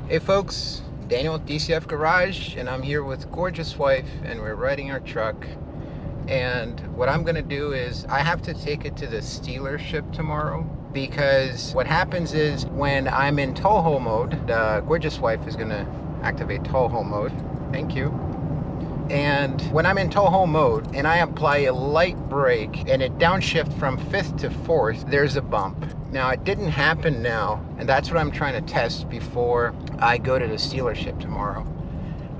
Hey folks, Daniel at DCF Garage, and I'm here with gorgeous wife, and we're riding our truck. And what I'm gonna do is I have to take it to the dealership tomorrow, because what happens is when I'm in Toho mode, the gorgeous wife is gonna activate Toho mode. Thank you. And when I'm in Toho mode and I apply a light brake and it downshift from 5th to 4th, there's a bump. Now it didn't happen now, and that's what I'm trying to test before I go to the dealership tomorrow.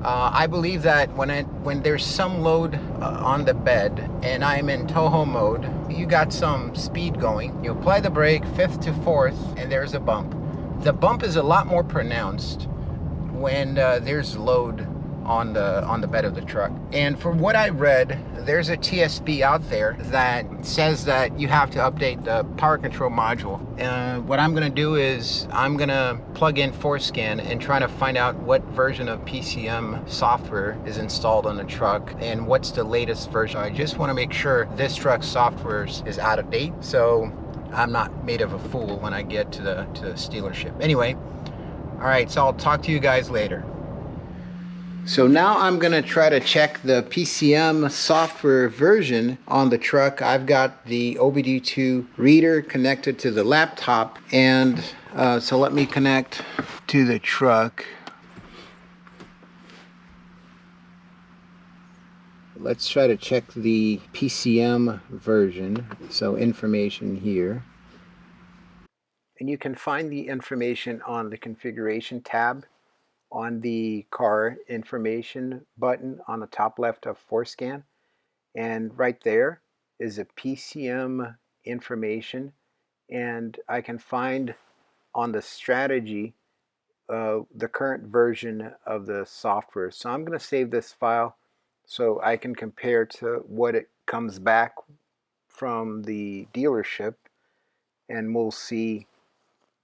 I believe that when there's some load on the bed and I'm in Toho mode, you got some speed going. You apply the brake 5th to 4th and there's a bump. The bump is a lot more pronounced when there's load on the bed of the truck. And from what I read, there's a TSB out there that says that you have to update the power control module. And what I'm gonna do is I'm gonna plug in ForeScan and try to find out what version of PCM software is installed on the truck and what's the latest version. I just want to make sure this truck's software is out of date, so I'm not made of a fool when I get to the dealership. Anyway, all right, so I'll talk to you guys later. So now I'm gonna try to check the PCM software version on the truck. I've got the OBD2 reader connected to the laptop, and so let me connect to the truck. Let's try to check the PCM version. So information here. And you can find the information on the configuration tab on the car information button on the top left of ForeScan, and right there is a PCM information, and I can find on the strategy the current version of the software. So I'm going to save this file so I can compare to what it comes back from the dealership, and we'll see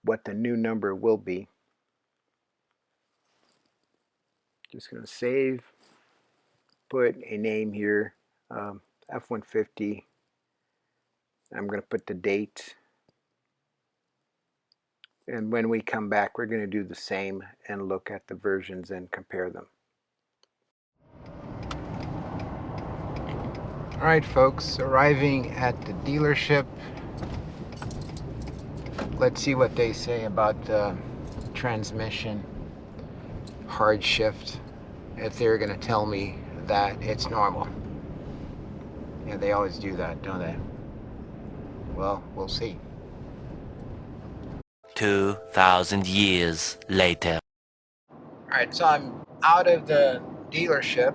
what the new number will be. Just going to save, put a name here, F150. I'm going to put the date, and when we come back we're going to do the same and look at the versions and compare them. Alright folks, arriving at the dealership. Let's see what they say about the transmission hard shift, if they're going to tell me that it's normal. Yeah, they always do that, don't they? Well, we'll see. 2,000 years later. Alright, so I'm out of the dealership,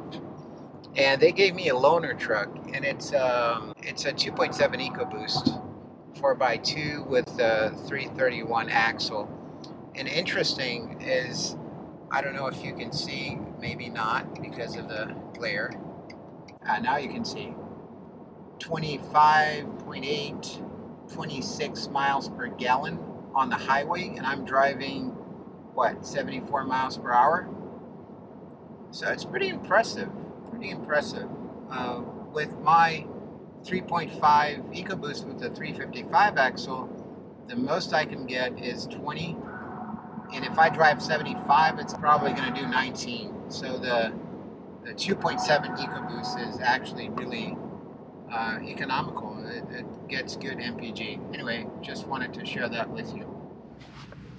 and they gave me a loaner truck, and it's a 2.7 EcoBoost 4x2 with a 331 axle. And interesting is, I don't know if you can see, maybe not because of the glare. Now you can see 25.8, 26 miles per gallon on the highway, and I'm driving, what, 74 miles per hour? So it's pretty impressive, with my 3.5 EcoBoost with the 355 axle, the most I can get is 20. And if I drive 75, it's probably going to do 19. So the 2.7 EcoBoost is actually really economical. It gets good MPG. Anyway, just wanted to share that with you.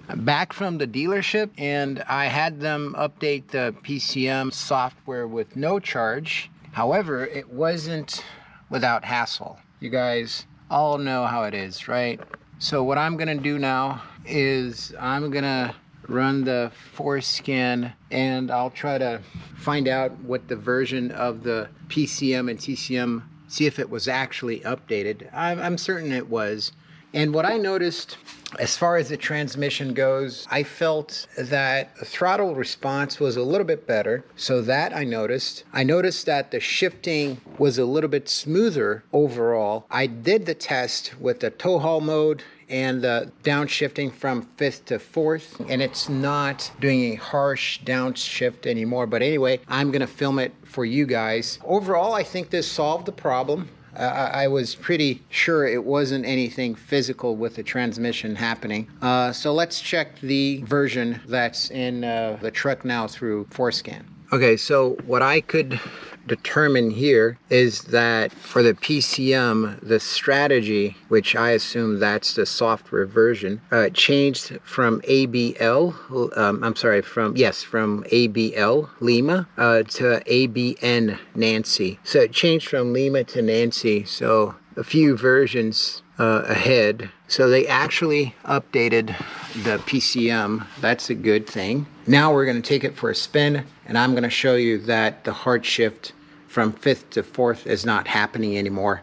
I'm back from the dealership, and I had them update the PCM software with no charge. However, it wasn't without hassle. You guys all know how it is, right? So what I'm going to do now is I'm going to run the ForeScan, and I'll try to find out what the version of the PCM and TCM, see if it was actually updated. I'm certain it was. And what I noticed as far as the transmission goes, I felt that the throttle response was a little bit better. So that I noticed. I noticed that the shifting was a little bit smoother overall. I did the test with the tow haul mode and the downshifting from 5th to 4th, and it's not doing a harsh downshift anymore. But anyway, I'm gonna film it for you guys. Overall, I think this solved the problem. I was pretty sure it wasn't anything physical with the transmission happening. So let's check the version that's in the truck now through Forescan. Okay, so what I could determine here is that for the PCM, the strategy, which I assume that's the software version, changed from ABL, from ABL Lima to ABN Nancy. So it changed from Lima to Nancy, so a few versions ahead. So they actually updated the PCM. That's a good thing. Now we're going to take it for a spin, and I'm going to show you that the hard shift from 5th to 4th is not happening anymore.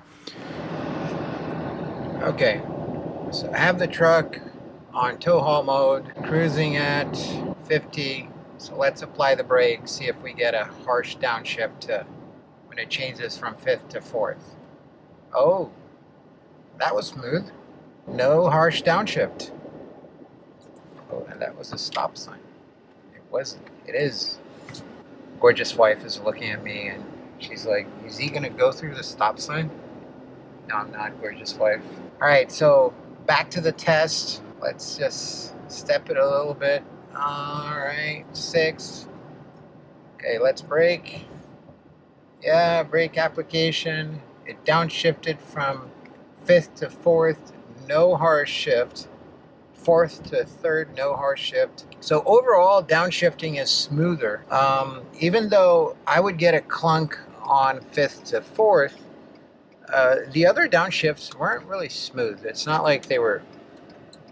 Okay, so I have the truck on tow haul mode, cruising at 50. So let's apply the brake, see if we get a harsh downshift to when it changes from 5th to 4th. Oh, that was smooth. No harsh downshift. Oh, and that was a stop sign. It wasn't. It is. Gorgeous wife is looking at me and she's like, is he gonna go through the stop sign? No, I'm not, gorgeous wife. All right, so back to the test. Let's just step it a little bit. All right, 6. Okay, let's brake. Yeah, brake application. It downshifted from 5th to 4th, no harsh shift. 4th to 3rd, no harsh shift. So overall, downshifting is smoother. Even though I would get a clunk on 5th to 4th, the other downshifts weren't really smooth. It's not like they were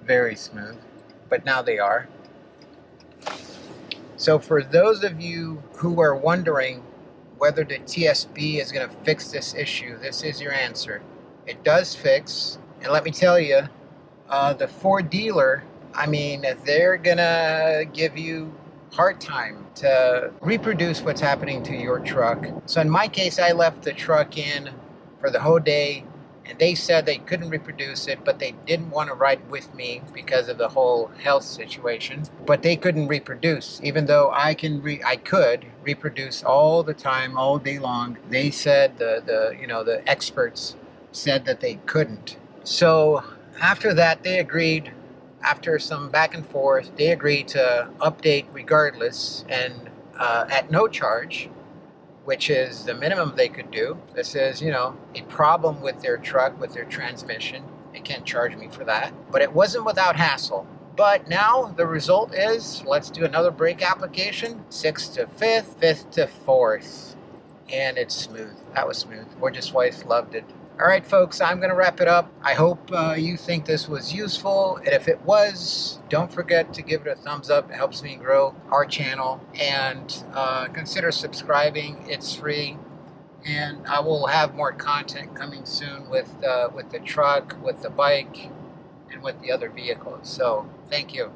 very smooth, but now they are. So for those of you who are wondering whether the TSB is going to fix this issue, this is your answer. It does fix, and let me tell you, the Ford dealer, I mean, they're gonna give you hard time to reproduce what's happening to your truck. So in my case, I left the truck in for the whole day, and they said they couldn't reproduce it, but they didn't want to ride with me because of the whole health situation. But they couldn't reproduce, even though I could reproduce all the time, all day long. They said the experts said that they couldn't. So after that, they agreed, after some back and forth, they agreed to update regardless and at no charge, which is the minimum they could do. This is, a problem with their truck, with their transmission. They can't charge me for that. But it wasn't without hassle. But now the result is, let's do another brake application, 6th to 5th, 5th to 4th. And it's smooth. That was smooth. Gorgeous wife loved it. All right, folks, I'm going to wrap it up. I hope you think this was useful. And if it was, don't forget to give it a thumbs up. It helps me grow our channel. And consider subscribing. It's free. And I will have more content coming soon with the truck, with the bike, and with the other vehicles. So thank you.